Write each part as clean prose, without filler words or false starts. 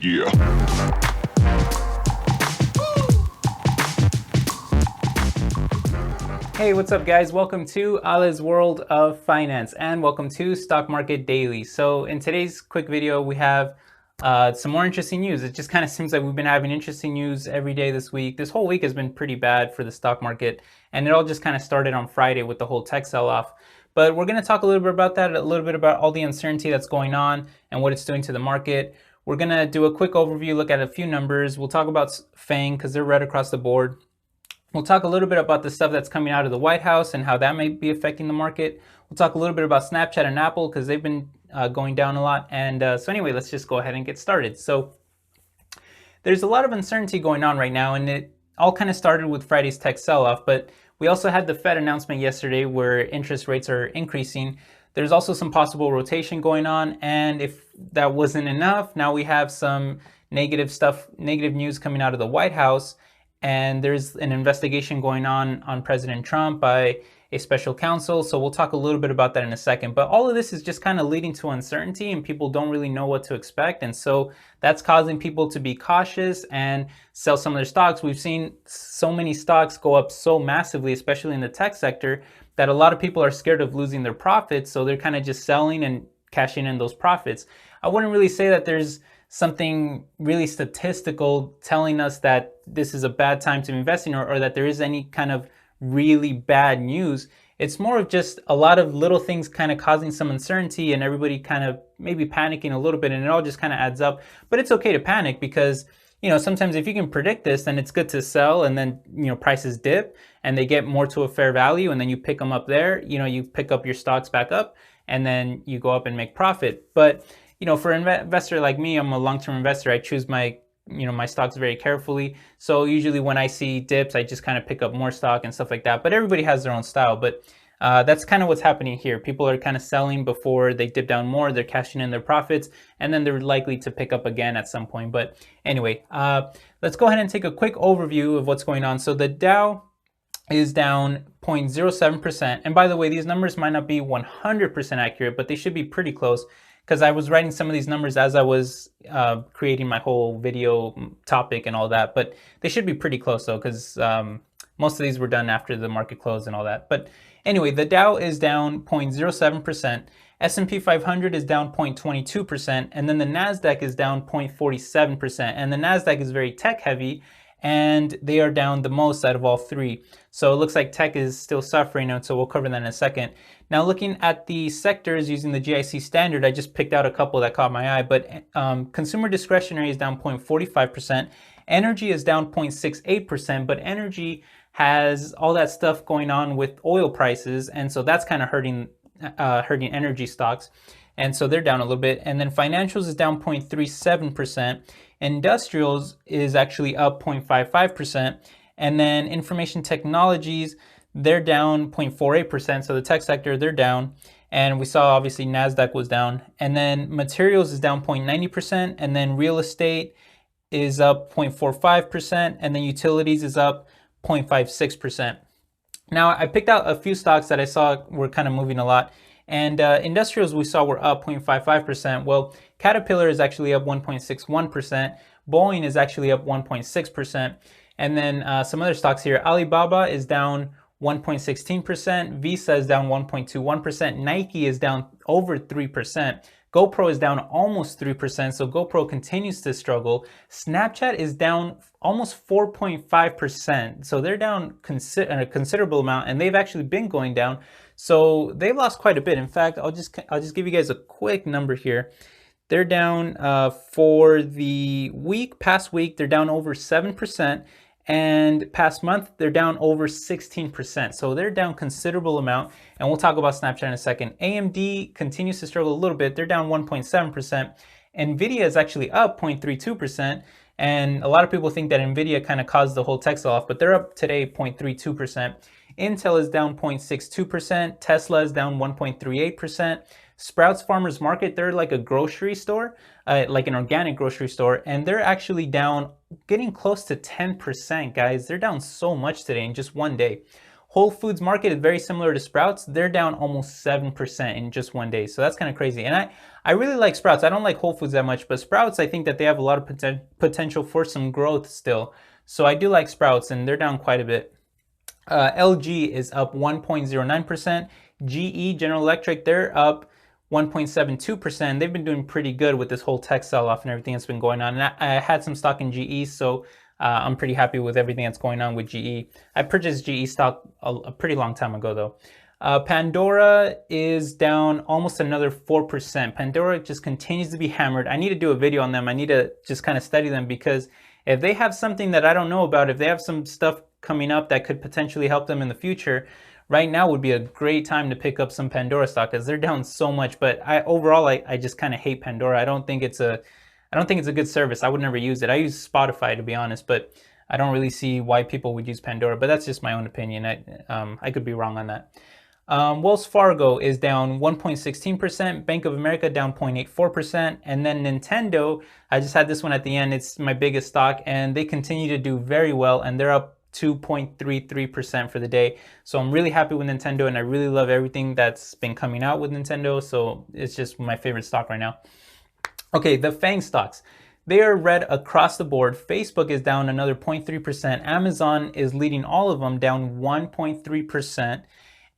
Yeah. Hey, what's up guys? Welcome to Ala's World of Finance and welcome to Stock Market Daily. So in today's quick video, we have some more interesting news. It just kind of seems like we've been having interesting news every day this week. This whole week has been pretty bad for the stock market, and it all just kind of started on Friday with the whole tech sell-off. But we're going to talk a little bit about that, a little bit about all the uncertainty that's going on and what it's doing to the market. We're going to do a quick overview, look at a few numbers. We'll talk about FAANG because they're right across the board. We'll talk a little bit about the stuff that's coming out of the White House and how that may be affecting the market. We'll talk a little bit about Snapchat and Apple because they've been going down a lot. And so anyway, let's just go ahead and get started. So there's a lot of uncertainty going on right now, and it all kind of started with Friday's tech sell-off, but we also had the Fed announcement yesterday where interest rates are increasing. There's also some possible rotation going on, and if that wasn't enough, now we have some negative news coming out of the White House. And there's an investigation going on President Trump by a special counsel. So we'll talk a little bit about that in a second. But all of this is just kind of leading to uncertainty, and people don't really know what to expect. And so that's causing people to be cautious and sell some of their stocks. We've seen so many stocks go up so massively, especially in the tech sector, that a lot of people are scared of losing their profits. So they're kind of just selling and cashing in those profits. I wouldn't really say that there's something really statistical telling us that this is a bad time to be investing, or that there is any kind of really bad news. It's more of just a lot of little things kind of causing some uncertainty and everybody kind of maybe panicking a little bit, and it all just kind of adds up. But it's okay to panic because, sometimes if you can predict this, then it's good to sell, and then, prices dip and they get more to a fair value, and then you pick them up there, you pick up your stocks back up, and then you go up and make profit. But for an investor like me, I'm a long-term investor. I choose my stocks very carefully. So usually when I see dips, I just kind of pick up more stock and stuff like that. But everybody has their own style. But that's kind of what's happening here. People are kind of selling before they dip down more. They're cashing in their profits, and then they're likely to pick up again at some point. But anyway, let's go ahead and take a quick overview of what's going on. So the Dow is down 0.07%. And by the way, these numbers might not be 100% accurate, but they should be pretty close, because I was writing some of these numbers as I was creating my whole video topic and all that. But they should be pretty close though, because most of these were done after the market closed and all that. But anyway, the Dow is down 0.07%. S&P 500 is down 0.22%. And then the NASDAQ is down 0.47%. And the NASDAQ is very tech heavy, and they are down the most out of all three. So it looks like tech is still suffering, and so we'll cover that in a second. Now, looking at the sectors using the GIC standard, I just picked out a couple that caught my eye, but consumer discretionary is down 0.45%. Energy is down 0.68%, but energy has all that stuff going on with oil prices, and so that's kind of hurting energy stocks. And so they're down a little bit. And then financials is down 0.37%. Industrials is actually up 0.55%. And then information technologies, they're down 0.48%. So the tech sector, they're down. And we saw obviously NASDAQ was down. And then materials is down 0.90%. And then real estate is up 0.45%. And then utilities is up 0.56%. Now, I picked out a few stocks that I saw were kind of moving a lot. And industrials we saw were up 0.55%. Well, Caterpillar is actually up 1.61%. Boeing is actually up 1.6%. And then some other stocks here. Alibaba is down 1.16%. Visa is down 1.21%. Nike is down over 3%. GoPro is down almost 3%, so GoPro continues to struggle. Snapchat is down almost 4.5%, so they're down a considerable amount, and they've actually been going down. So they've lost quite a bit. In fact, I'll just give you guys a quick number here. They're down for the past week, they're down over 7%. And past month, they're down over 16%. So they're down considerable amount. And we'll talk about Snapchat in a second. AMD continues to struggle a little bit. They're down 1.7%. NVIDIA is actually up 0.32%. And a lot of people think that NVIDIA kind of caused the whole tech sell-off, but they're up today 0.32%. Intel is down 0.62%. Tesla is down 1.38%. Sprouts Farmers Market, they're like a grocery store, like an organic grocery store, and they're actually down, getting close to 10%, guys. They're down so much today in just one day. Whole Foods Market is very similar to Sprouts. They're down almost 7% in just one day. So that's kind of crazy. And I really like Sprouts. I don't like Whole Foods that much, but Sprouts, I think that they have a lot of potential for some growth still. So I do like Sprouts, and they're down quite a bit. LG is up 1.09%. GE, General Electric, they're up 1.72%. They've been doing pretty good with this whole tech sell-off and everything that's been going on. And I had some stock in GE, so I'm pretty happy with everything that's going on with GE. I purchased GE stock a pretty long time ago, though. Pandora is down almost another 4%. Pandora just continues to be hammered. I need to do a video on them. I need to just kind of study them, because if they have something that I don't know about, if they have some stuff coming up that could potentially help them in the future, right now would be a great time to pick up some Pandora stock, because they're down so much. But overall I just kind of hate Pandora. I don't think it's a good service. I would never use it. I use Spotify, to be honest, but I don't really see why people would use Pandora. But that's just my own opinion. I could be wrong on that. Wells Fargo is down 1.16%, Bank of America down 0.84%, and then Nintendo, I just had this one at the end, it's my biggest stock, and they continue to do very well, and they're up 2.33% for the day. So I'm really happy with Nintendo, and I really love everything that's been coming out with Nintendo, so it's just my favorite stock right now. Okay, the FAANG stocks. They are red across the board. Facebook is down another 0.3%. Amazon is leading all of them, down 1.3%.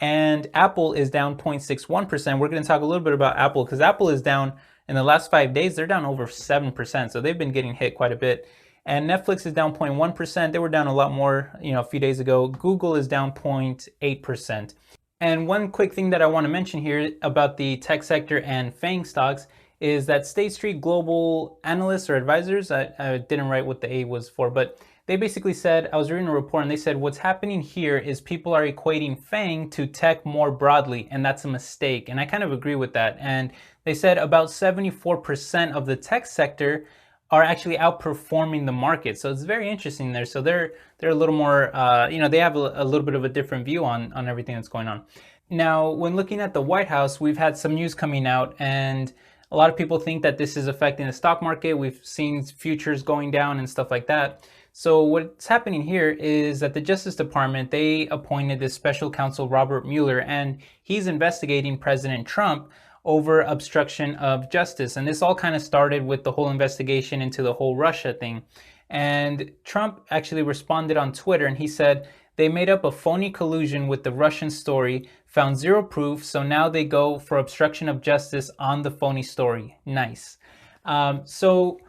And Apple is down 0.61%. We're going to talk a little bit about Apple, because Apple is down in the last 5 days. They're down over 7%. So they've been getting hit quite a bit. And Netflix is down 0.1%. They were down a lot more, a few days ago. Google is down 0.8%. And one quick thing that I want to mention here about the tech sector and FAANG stocks is that State Street Global analysts or advisors, I didn't write what the A was for, but they basically said, I was reading a report and they said what's happening here is people are equating FAANG to tech more broadly, and that's a mistake. And I kind of agree with that. And they said about 74% of the tech sector are actually outperforming the market. So it's very interesting there. So they're a little more, they have a little bit of a different view on everything that's going on. Now, when looking at the White House, we've had some news coming out, and a lot of people think that this is affecting the stock market. We've seen futures going down and stuff like that. So what's happening here is that the Justice Department, they appointed this special counsel, Robert Mueller, and he's investigating President Trump over obstruction of justice. And this all kind of started with the whole investigation into the whole Russia thing. And Trump actually responded on Twitter, and he said, they made up a phony collusion with the Russian story, found zero proof, so now they go for obstruction of justice on the phony story. Nice. So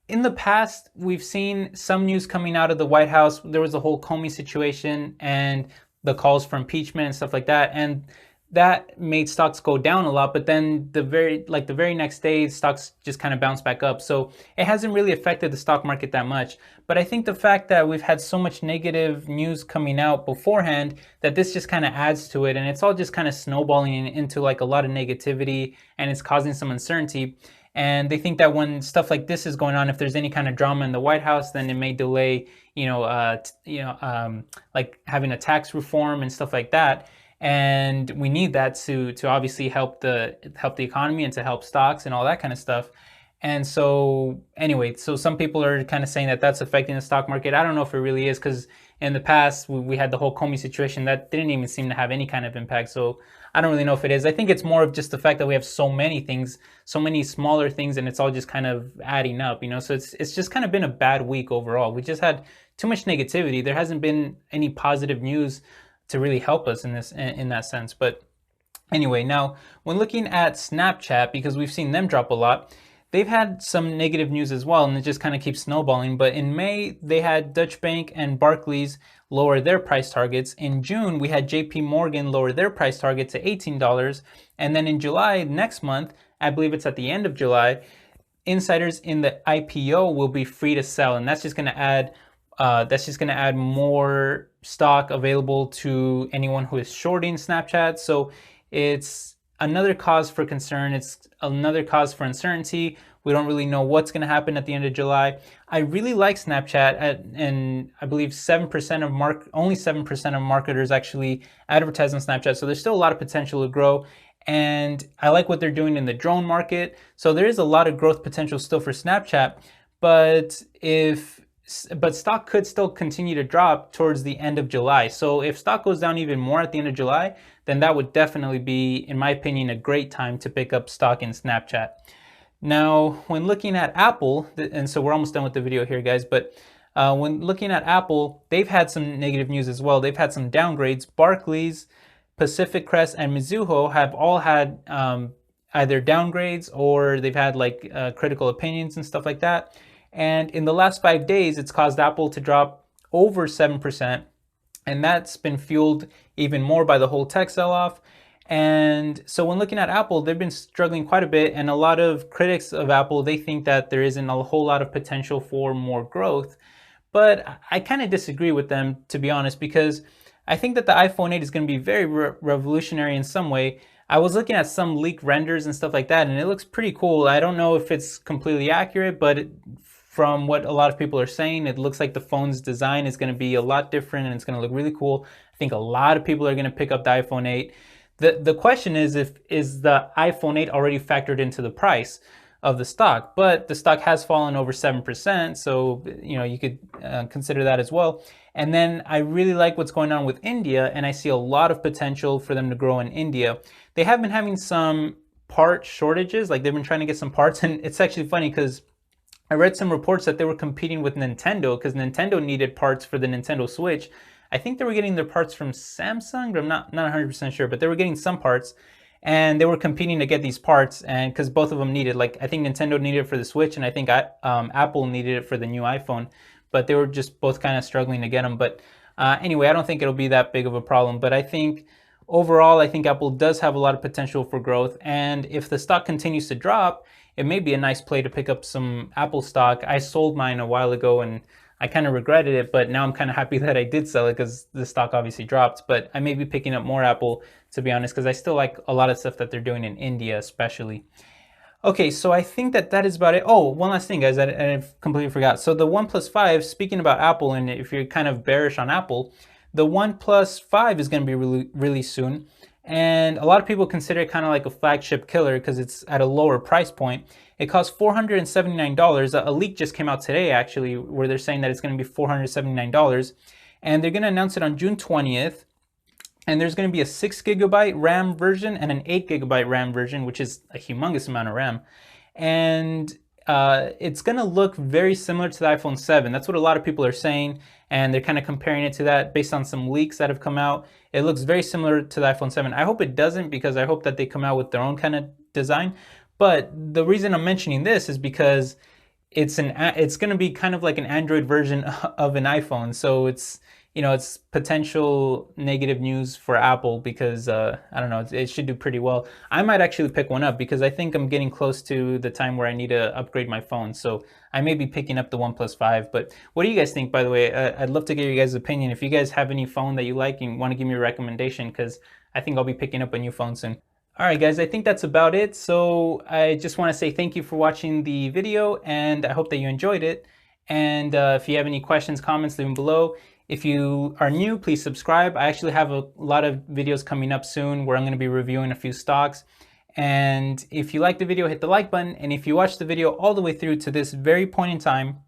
in the past, we've seen some news coming out of the White House. There was the whole Comey situation and the calls for impeachment and stuff like that. And that made stocks go down a lot, but then the very next day, stocks just kind of bounced back up. So it hasn't really affected the stock market that much. But I think the fact that we've had so much negative news coming out beforehand, that this just kind of adds to it, and it's all just kind of snowballing into like a lot of negativity, and it's causing some uncertainty. And they think that when stuff like this is going on, if there's any kind of drama in the White House, then it may delay, like having a tax reform and stuff like that. And we need that to obviously help the economy and to help stocks and all that kind of stuff. And so anyway, so some people are kind of saying that that's affecting the stock market. I don't know if it really is, because in the past we had the whole Comey situation that didn't even seem to have any kind of impact. So I don't really know if it is. I think it's more of just the fact that we have so many things, so many smaller things, and it's all just kind of adding up, So it's just kind of been a bad week overall. We just had too much negativity. There hasn't been any positive news to really help us in that sense. But anyway, now when looking at Snapchat, because we've seen them drop a lot, they've had some negative news as well, and it just kind of keeps snowballing. But in May, they had Deutsche Bank and Barclays lower their price targets. In June, we had JP Morgan lower their price target to $18. And then in July, next month, I believe it's at the end of July, insiders in the IPO will be free to sell. And that's just going to add more stock available to anyone who is shorting Snapchat. So it's another cause for concern. It's another cause for uncertainty. We don't really know what's going to happen at the end of July. I really like Snapchat, and I believe only 7% of marketers actually advertise on Snapchat. So there's still a lot of potential to grow. And I like what they're doing in the drone market. So there is a lot of growth potential still for Snapchat. But if but stock could still continue to drop towards the end of July. So if stock goes down even more at the end of July, then that would definitely be, in my opinion, a great time to pick up stock in Snapchat. Now, when looking at Apple, and so we're almost done with the video here, guys, but when looking at Apple, they've had some negative news as well. They've had some downgrades. Barclays, Pacific Crest, and Mizuho have all had either downgrades or they've had like critical opinions and stuff like that. And in the last 5 days, it's caused Apple to drop over 7%. And that's been fueled even more by the whole tech sell-off. And so when looking at Apple, they've been struggling quite a bit. And a lot of critics of Apple, they think that there isn't a whole lot of potential for more growth. But I kind of disagree with them, to be honest, because I think that the iPhone 8 is going to be very revolutionary in some way. I was looking at some leaked renders and stuff like that, and it looks pretty cool. I don't know if it's completely accurate, but from what a lot of people are saying, it looks like the phone's design is going to be a lot different and it's going to look really cool. I think a lot of people are going to pick up the iPhone 8. The question is the iPhone 8 already factored into the price of the stock? But the stock has fallen over 7%, so you could consider that as well. And then I really like what's going on with India, and I see a lot of potential for them to grow in India. They have been having some part shortages, like they've been trying to get some parts, and it's actually funny because I read some reports that they were competing with Nintendo because Nintendo needed parts for the Nintendo Switch. I think they were getting their parts from Samsung, but I'm not 100% sure, but they were getting some parts and they were competing to get these parts, and because both of them needed, like I think Nintendo needed it for the Switch and I think Apple needed it for the new iPhone, but they were just both kind of struggling to get them. But anyway, I don't think it'll be that big of a problem, but I think overall, I think Apple does have a lot of potential for growth, and if the stock continues to drop, it may be a nice play to pick up some Apple stock. I sold mine a while ago and I kind of regretted it, but now I'm kind of happy that I did sell it because the stock obviously dropped. But I may be picking up more Apple, to be honest, because I still like a lot of stuff that they're doing in India especially. Okay, so I think that is about it. Oh, one last thing, guys, I completely forgot. So the OnePlus 5, speaking about Apple, and if you're kind of bearish on Apple, the OnePlus 5 is going to be really soon. And a lot of people consider it kind of like a flagship killer because it's at a lower price point. It costs $479. A leak just came out today, actually, where they're saying that it's going to be $479. And they're going to announce it on June 20th. And there's going to be a 6 gigabyte RAM version and an 8 gigabyte RAM version, which is a humongous amount of RAM. And it's going to look very similar to the iPhone 7. That's what a lot of people are saying, and they're kind of comparing it to that based on some leaks that have come out. It looks very similar to the iPhone 7. I hope it doesn't, because I hope that they come out with their own kind of design. But the reason I'm mentioning this is because it's going to be kind of like an Android version of an iPhone. So it's it's potential negative news for Apple because I don't know, it should do pretty well. I might actually pick one up because I think I'm getting close to the time where I need to upgrade my phone. So I may be picking up the OnePlus 5. But what do you guys think, by the way? I'd love to get your guys' opinion. If you guys have any phone that you like and want to give me a recommendation, because I think I'll be picking up a new phone soon. All right, guys, I think that's about it. So I just want to say thank you for watching the video, and I hope that you enjoyed it. And if you have any questions, comments, leave them below. If you are new, please subscribe. I actually have a lot of videos coming up soon where I'm going to be reviewing a few stocks. And if you like the video, hit the like button. And if you watch the video all the way through to this very point in time,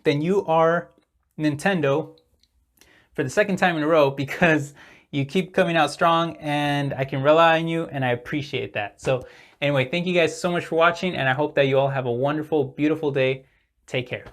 then you are Nintendo for the second time in a row, because you keep coming out strong and I can rely on you, and I appreciate that. So anyway, thank you guys so much for watching, and I hope that you all have a wonderful, beautiful day. Take care.